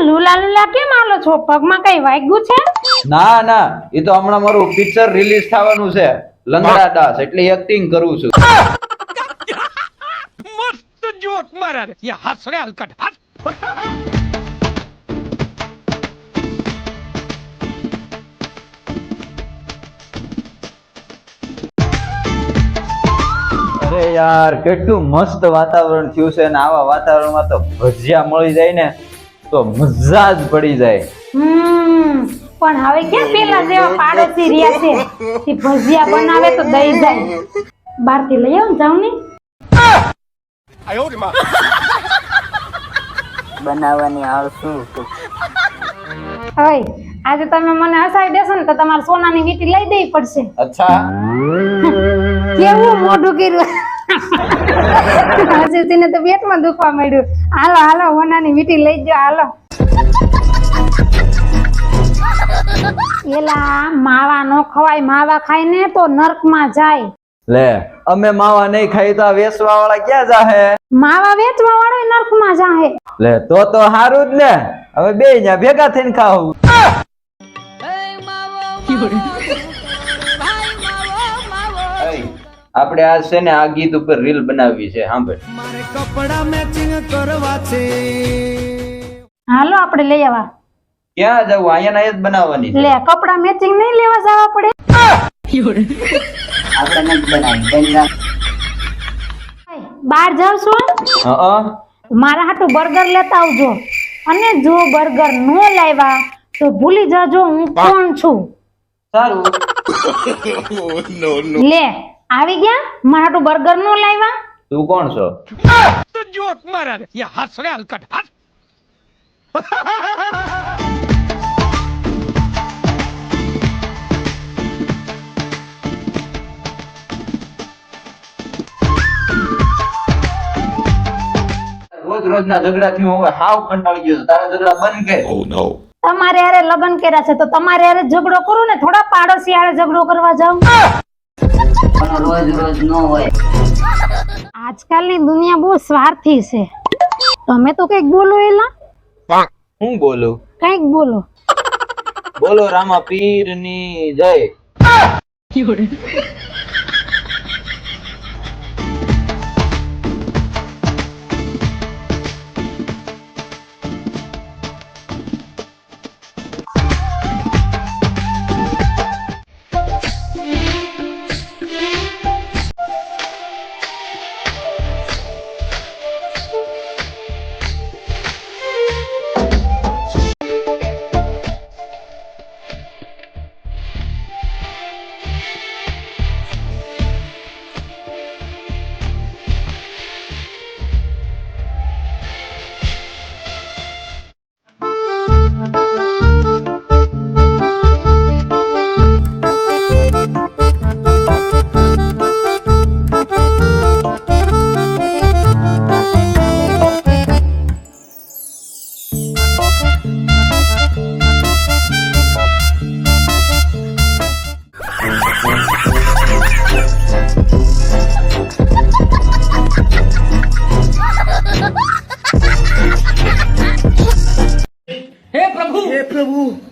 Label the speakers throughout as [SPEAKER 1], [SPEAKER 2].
[SPEAKER 1] Lula Lula કેમ આલો છો? પગમાં કઈ વાગ્યું છે?
[SPEAKER 2] ના ના, એ તો હમણાં મારું પિક્ચર રિલીઝ થવાનું છે, લંગડા દાસ, એટલે એક્ટિંગ કરું છું.
[SPEAKER 3] મસ્ત જોક મારા રે, યા હસ રે હલકટ હસ.
[SPEAKER 2] અરે યાર, કેટલું મસ્ત વાતાવરણ થયું છે, ને આવા વાતાવરણમાં તો ભજીયા મળી જાય ને તો મજા જ પડી જાય.
[SPEAKER 1] પણ હવે ક્યાં પેલા જેવા પાડોશી રહ્યા છે કે ભજીયા બનાવે તો દઈ જાય. બહારથી લઈ આવ જાવ ને.
[SPEAKER 4] બનાવવાની આવશું.
[SPEAKER 1] હવે આજે તમે મને હસાવી દેશો ને તો તમારે સોનાની વીંટી લઈ દેવી પડશે.
[SPEAKER 2] અચ્છા,
[SPEAKER 1] કેવું મોઢું કર્યું. હસીને તો પેટમાં દુખવા માંડ્યું. હાલો હાલો, સોનાની વીંટી લઈ જાઓ, હાલો. એલા માવા નો ખવાય, માવા ખાઈને તો નરકમાં જાય.
[SPEAKER 2] લે, અમે માવા નહીં ખાઈ તો વેચવા વાળા ક્યાં જાહે?
[SPEAKER 1] માવા વેચવા વાળો નરકમાં જાહે.
[SPEAKER 2] લે તો હારું જ ને, હવે બે ન્યા ભેગા થઈને ખાવું. આપણે આજ છે ને આ ગીત ઉપર રીલ બનાવવી છે, સાંભળ.
[SPEAKER 3] મારે કપડા મેચિંગ કરવા છે.
[SPEAKER 1] હાલો આપણે લઈ આવા.
[SPEAKER 2] ક્યાં જવું? અહીંયા જ બનાવવાની છે.
[SPEAKER 1] લે, કપડા મેચિંગ નહીં લેવા જવા પડે.
[SPEAKER 4] આપણે નથી બનાવી.
[SPEAKER 1] બહાર જાવ છો? મારા હાટુ બર્ગર લેતા આવજો, અને જો બર્ગર નો લાવ્યા તો ભૂલી જાજો હું કોણ છું.
[SPEAKER 2] સારું.
[SPEAKER 1] લે, આવી ગયા? મારા હાટુ બર્ગર નો લાવ્યા?
[SPEAKER 2] તું કોણ છો?
[SPEAKER 3] તો જોક મારા રે, યા હસ રે હલકટ હસ.
[SPEAKER 2] રોજ ના ઝઘડા થી હું હવે હાવ કંટાળી ગયો છું. તારા ઝઘડા બંધ કર.
[SPEAKER 1] તમારે હારે લગ્ન કર્યા છે તો તમારે હારે ઝઘડો કરો ને, થોડા પાડોશી હારે ઝઘડો કરવા જાવ.
[SPEAKER 4] રોજ રોજ ન હોય.
[SPEAKER 1] આજકાલની દુનિયા બહુ સ્વાર્થી છે. તમે તો કઈક બોલો. એલા
[SPEAKER 2] હું બોલું?
[SPEAKER 1] કઈક બોલો.
[SPEAKER 2] બોલો રામા પીર ની જય.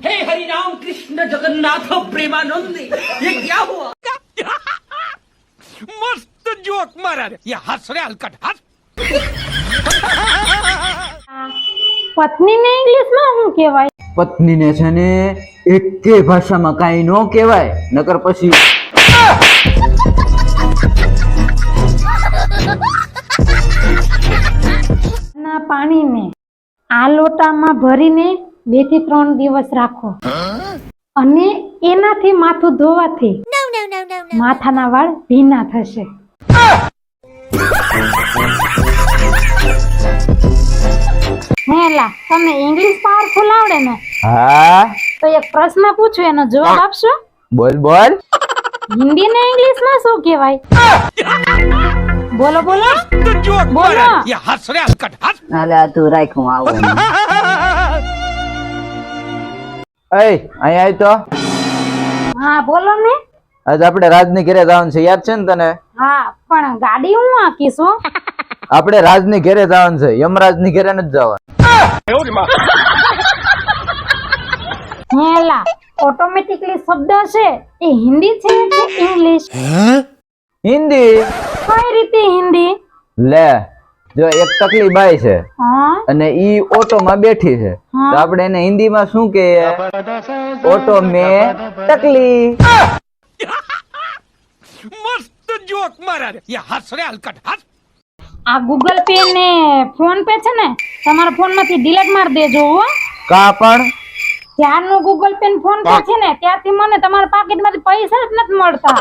[SPEAKER 5] हे हरि राम कृष्ण जगन्नाथ प्रेमानंद, ये क्या हुआ?
[SPEAKER 3] મસ્ત જોક મારા રે, યા હસ રે હલકટ હસ.
[SPEAKER 1] પત્નીને ઇંગ્લિશમાં શું કહેવાય?
[SPEAKER 2] પત્નીને છે ને એકે ભાષામાં કાઈ નો કહેવાય, નકર પછી
[SPEAKER 1] ના પાણીને આ લોટામાં ભરીને 2 થી 3 દિવસ રાખો, અને એનાથી માથું ધોવાથી માથાના વાળ ભીના થશે. હેલા, તમને ઇંગ્લિશ પાવરફુલ આવડે ને?
[SPEAKER 2] હા.
[SPEAKER 1] તો એક પ્રશ્ન પૂછું, એનો જવાબ આપશો?
[SPEAKER 2] બોલ બોલ.
[SPEAKER 1] હિન્દી ને ઇંગ્લિશ માં શું કહેવાય? બોલો બોલો
[SPEAKER 3] तो जोक
[SPEAKER 1] बोलो।
[SPEAKER 3] मारा रे, ये हंस रहे हलकट हंस
[SPEAKER 4] હાલે આ તું રાખ હું આવું
[SPEAKER 2] અહીં આય તો
[SPEAKER 1] હા બોલો ને
[SPEAKER 2] આજ આપણે રાજની ઘરે જવાનું છે, યાદ છે ને તને?
[SPEAKER 1] હા પણ ગાડી હું આંકીશું
[SPEAKER 2] આપણે રાજની ઘરે જવાનું છે, યમરાજની ઘરે નથી જવાનું.
[SPEAKER 1] હેલા ઓટોમેટિકલી શબ્દ છે એ હિન્દી છે કે ઇંગ્લિશ?
[SPEAKER 2] હિન્દી.
[SPEAKER 1] કઈ રીતે હિન્દી?
[SPEAKER 2] લે જો એક ટકલી બાઈ છે
[SPEAKER 1] હા
[SPEAKER 2] અને ઈ ઓટો માં બેઠી છે,
[SPEAKER 1] હા.
[SPEAKER 2] તો આપણે એને હિન્દીમાં શું કહીએ? ઓટો મે ટકલી.
[SPEAKER 3] मस्त जोक मारा रे, ये हंस रहे हलकट हंस
[SPEAKER 1] આ ગૂગલ પે ને ફોન પે છે ને તમારા ફોન માંથી ડિલીટ મારી દેજો હો.
[SPEAKER 2] કા પણ
[SPEAKER 1] જ્યારનું ગૂગલ પે ને ફોન પે છે ને ત્યારથી મને તમારા પાકીટ માંથી પૈસા જ નથી મળતા.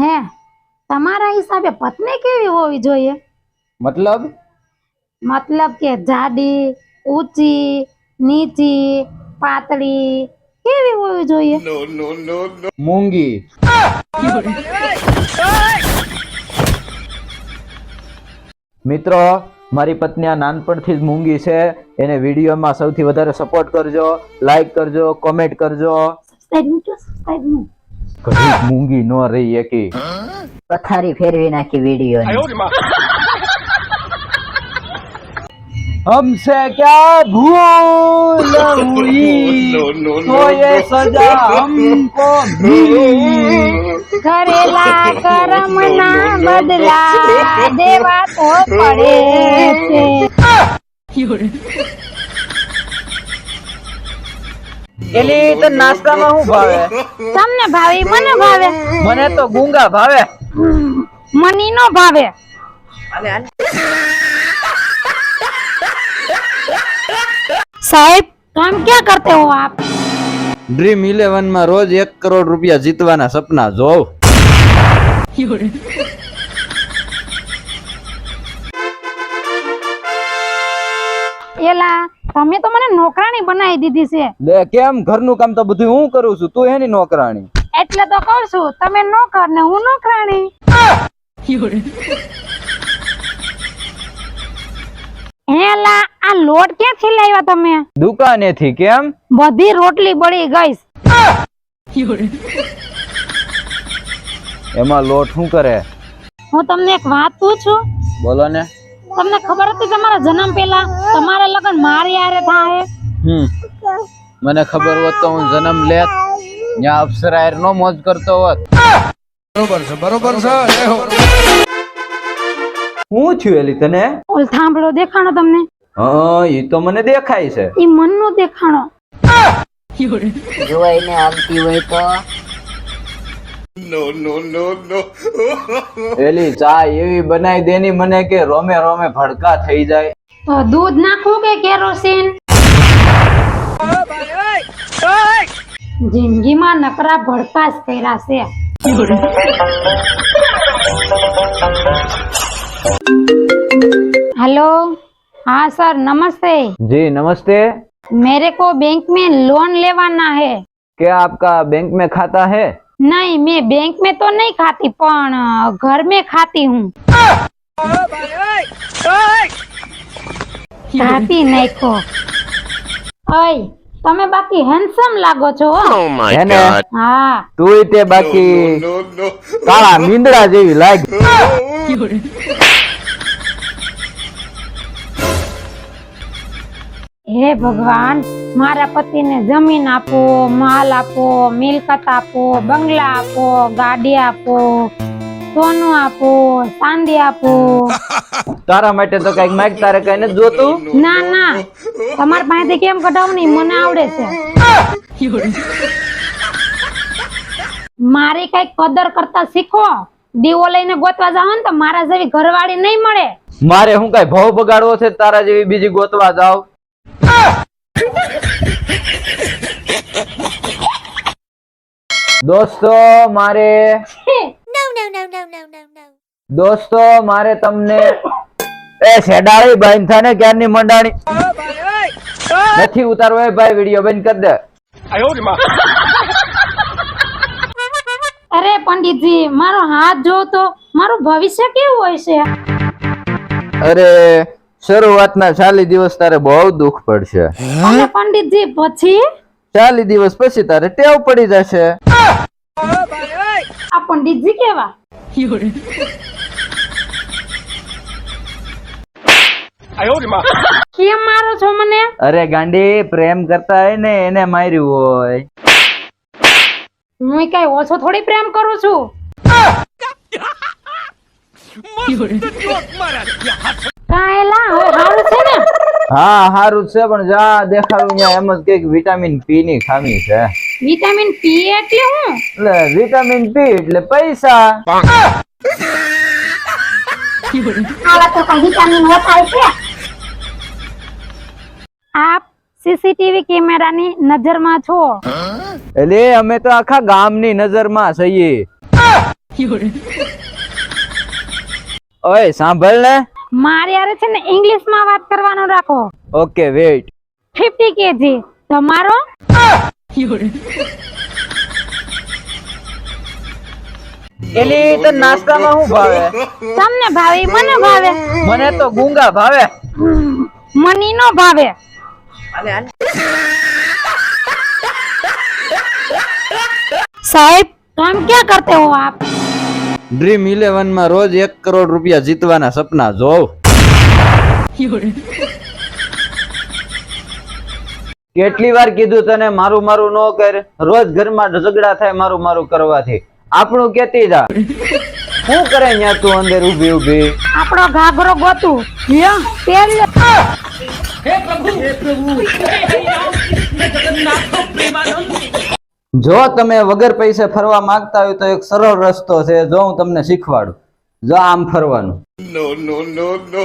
[SPEAKER 1] હે તમારા હિસાબે પત્ની કેવી હોવી જોઈએ?
[SPEAKER 2] મતલબ
[SPEAKER 1] મતલબ કે જાડી, ઊંચી, નીચી, પાતળી કેવી હોવી જોઈએ?
[SPEAKER 2] મૂંગી. મિત્રો મારી પત્ની આ નાનપણથી જ મૂંગી છે, એને વિડીયોમાં સૌથી વધારે સપોર્ટ કરજો, લાઈક કરજો, કોમેન્ટ કરજો.
[SPEAKER 1] સબસ્ક્રાઇબ નું
[SPEAKER 2] ઘડીક મૂંગી ન રહી એકી.
[SPEAKER 4] પથારી ફેરવી નાખી વિડીયો
[SPEAKER 2] हमसे क्या भूल हुई तो ये सजा हमको मिली.
[SPEAKER 1] કરેલા કરમ ના બદલા દેવા તો પડે છે.
[SPEAKER 2] એલી તો નાસ્તામાં શું ભાવે?
[SPEAKER 1] તમને ભાવે ઈ મને ભાવે,
[SPEAKER 2] મને તો ગુંગા ભાવે.
[SPEAKER 1] મની નો ભાવે. साहब काम क्या करते हो आप?
[SPEAKER 2] ડ્રીમ 11 માં રોજ 1 કરોડ રૂપિયા જીતવાના સપના જોવ.
[SPEAKER 1] એલા તમે તો મને નોકરાણી બનાવી દીધી છે.
[SPEAKER 2] લે કેમ? ઘરનું કામ તો બધું હું કરું છું, તું એની નોકરાણી.
[SPEAKER 1] એટલે તો કહું છું તમે નોકર ને હું નોકરાણી. એલા આ લોટ ક્યાંથી લાવ્યા તમે?
[SPEAKER 2] દુકાનેથી. કેમ?
[SPEAKER 1] બધી રોટલી બળી ગઈ.
[SPEAKER 2] એમાં લોટ શું કરે?
[SPEAKER 1] હું તમને એક વાત પૂછું,
[SPEAKER 2] બોલો ને.
[SPEAKER 1] તમને ખબર હતી તમારા જન્મ પહેલા તમારા લગ્ન મારી હારે થાય?
[SPEAKER 2] મને ખબર હોત તો હું જન્મ લેત, ત્યાં અપ્સરા નો મોજ કરતો હોત.
[SPEAKER 3] बरोबर से
[SPEAKER 2] હું થયું એલી તને?
[SPEAKER 1] ઓલ થાંભળો દેખાણો તમને?
[SPEAKER 2] હા ઈ તો મને દેખાય છે.
[SPEAKER 1] ઈ મનનો દેખાણો.
[SPEAKER 4] જોઈને આવતી હોય તો
[SPEAKER 2] એલી ચા એવી બનાવી દેની મને કે રોમે રોમે ભડકા થઈ જાય.
[SPEAKER 1] તો દૂધ નાખવું કે કેરોસીન? જિંદગીમાં નકરા ભડકા જ કર્યા છે. हेलो हाँ सर नमस्ते.
[SPEAKER 2] जी नमस्ते.
[SPEAKER 1] मेरे को बैंक में लोन लेवाना है.
[SPEAKER 2] क्या आपका बैंक में खाता है?
[SPEAKER 1] नहीं मैं बैंक में तो नहीं खाती पण घर में खाती हूँ. खाती नहीं को. ओय તમે બાકી હેન્ડસમ લાગો છો.
[SPEAKER 2] હેને
[SPEAKER 1] હા
[SPEAKER 2] તું તે બાકી કાળા મીંદડા જેવી લાગ.
[SPEAKER 1] હે ભગવાન મારા પતિને જમીન આપો, માલ આપો, મિલકત આપો, બંગલા આપો, ગાડી આપો, સોનું આપો, ચાંદી આપો.
[SPEAKER 2] તારા માટે તો કઈક માગ, તારે કઈ નથી જોતું?
[SPEAKER 1] ના ના તમારા પાસેથી કેમ કઢાવું નહીં મને આવડે છે. મારી કઈક કદર કરતા શીખો. દીવો લઈને ગોતવા જાવ ને તો મારા જેવી ઘરવાળી નહીં મળે.
[SPEAKER 2] મારે હું કઈ ભાવ બગાડવો છે તારા જેવી બીજી ગોતવા જાવ? દોસ્તો મારે તમને એ શેડાળી બાઈન થાને ક્યારની મંડાણી નથી ઉતારવો. એ ભાઈ વિડિયો બંધ કરી દે.
[SPEAKER 1] પંડિતજી મારો હાથ જો તો મારું ભવિષ્ય કેવું હશે?
[SPEAKER 2] અરે શરૂઆતના 40 દિવસ તારે બહુ દુઃખ પડશે.
[SPEAKER 1] અને પંડિતજી પછી
[SPEAKER 2] 40 દિવસ પછી તારે ટેવ પડી જશે.
[SPEAKER 1] આ પંડિતજી કેવા? કેમ મારો છો મને?
[SPEAKER 2] અરે ગાંડી, પ્રેમ કરતા હોય ને એને માર્યું હોય.
[SPEAKER 1] હું કઈ ઓછો થોડી પ્રેમ કરું છું. કાયલા હવે હારું છે ને?
[SPEAKER 2] હા હારું છે, પણ જા દેખાડું ત્યાં એમ જ કઈક વિટામિન પી ની ખામી છે.
[SPEAKER 1] વિટામિન પી એટલે શું?
[SPEAKER 2] એટલે વિટામિન પી એટલે પૈસા.
[SPEAKER 1] આવા તો કઈ વિટામિન વતાય છે. આપ સીસીટીવી કેમેરાની નજરમાં છો.
[SPEAKER 2] એટલે અમે તો આખા ગામની નજરમાં છીએ. ઓય સાંભળ ને.
[SPEAKER 1] મારે યાર છે ને ઇંગ્લિશમાં વાત કરવાનું રાખો.
[SPEAKER 2] Okay weight.
[SPEAKER 1] 50 કેજી તમારો?
[SPEAKER 2] એલી તો નાસ્તામાં શું ભાવે?
[SPEAKER 1] તમને ભાવે મને ભાવે.
[SPEAKER 2] મને તો ગુંગા ભાવે.
[SPEAKER 1] મની નો ભાવે. साहब काम क्या करते हो आप?
[SPEAKER 2] ડ્રીમ 11 માં રોજ 1 કરોડ રૂપિયા જીતવાના સપના જોઉં. કેટલી વાર કીધું તને મારું મારું નો કર. રોજ ઘરમાં ઝઘડા થાય મારું મારું કરવાથી. આપણું કેતી જા. શું કરે ન્યા તું અંદર ઊભી ઊભી?
[SPEAKER 1] આપણો ઘાઘરો ગોતું લ્યો તેલ લે.
[SPEAKER 5] हे प्रभु हे राम कृष्ण जगन्नाथ प्रेमानंद
[SPEAKER 2] જો તમે વગર પૈસે ફરવા માંગતા હોય તો એક સરળ રસ્તો છે, જો હું તમને શીખવાડું. જો આમ ફરવાનું.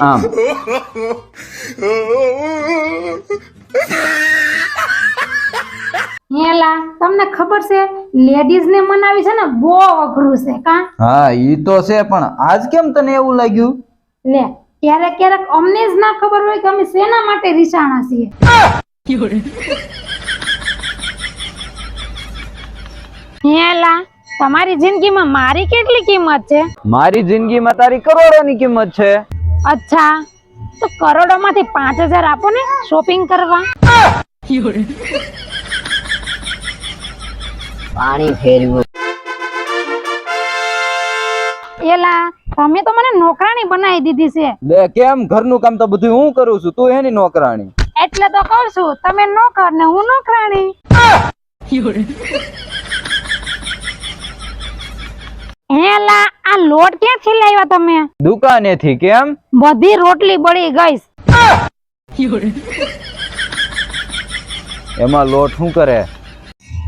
[SPEAKER 2] આમ.
[SPEAKER 1] હેલા તમને ખબર છે લેડીઝ ને મનાવી છે ને બહુ અઘરું છે કા?
[SPEAKER 2] હા ઈ તો છે, પણ આજ કેમ તને એવું લાગ્યું?
[SPEAKER 1] લે ક્યારેક ક્યારેક અમને જ ના ખબર હોય કે અમે શેના માટે રીસાણા છીએ. હેલા તમારી જિંદગીમાં મારી કેટલી કિંમત છે?
[SPEAKER 2] મારી જિંદગીમાં તારી કરોડોની કિંમત છે.
[SPEAKER 1] અચ્છા તો કરોડોમાંથી 5000 આપો ને શોપિંગ કરવા.
[SPEAKER 4] પાણી ફેરવું.
[SPEAKER 1] એલા તમે તો મને નોકરાણી બનાવી દીધી છે.
[SPEAKER 2] લે કેમ? ઘરનું કામ તો બધું હું કરું છું, તું એની નોકરાણી.
[SPEAKER 1] એટલે તો કહું છું તમે નોકર ને હું નોકરાણી. હેલા આ લોટ ક્યાંથી લાવ્યા તમે?
[SPEAKER 2] દુકાનેથી. કેમ?
[SPEAKER 1] બધી રોટલી બળી ગઈ.
[SPEAKER 2] એમાં લોટ શું કરે?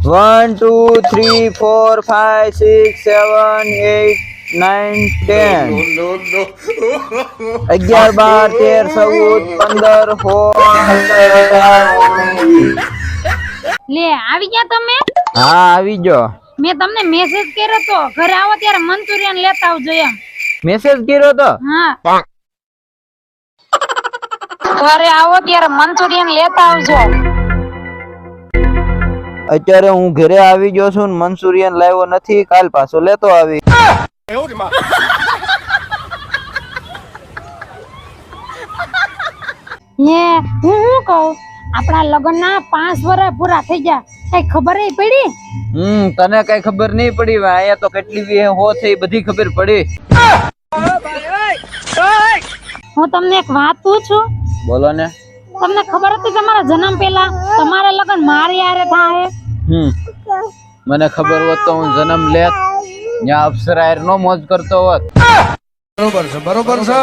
[SPEAKER 2] 1 2 3 4 5 6 7 8 9 10 11 12 13 14 15 16
[SPEAKER 1] લે આવી ગયા તમે?
[SPEAKER 2] હા આવી ગયો.
[SPEAKER 1] મેં તમને મેસેજ કર્યો તો ઘરે આવો ત્યારે મંચુરિયન લેતા આવજો એમ.
[SPEAKER 2] મેસેજ કર્યો તો?
[SPEAKER 1] હા ઘરે આવો ત્યારે મંચુરિયન લેતા આવજો.
[SPEAKER 2] અત્યારે હું ઘરે આવી ગયો છું ને મંચુરિયન લાવ્યો નથી, કાલ પાછો લેતો આવી.
[SPEAKER 1] હું કહું આપણા લગ્નના 5 વર્ષ પૂરા થઈ ગયા, કઈ ખબર નહીં પડી?
[SPEAKER 2] તને કઈ ખબર નહીં પડી? અહીંયા તો કેટલી વી હો થઈ બધી ખબર પડી.
[SPEAKER 1] હું તમને એક વાત પૂછું?
[SPEAKER 2] બોલો ને.
[SPEAKER 1] તમને ખબર હતી તમારા જન્મ પહેલા તમારા લગ્ન મારી હારે થાય?
[SPEAKER 2] મને ખબર હોત તો હું જન્મ લેત, ત્યાં અપ્સરા નો મોજ કરતો હોત.
[SPEAKER 3] બરોબર છે.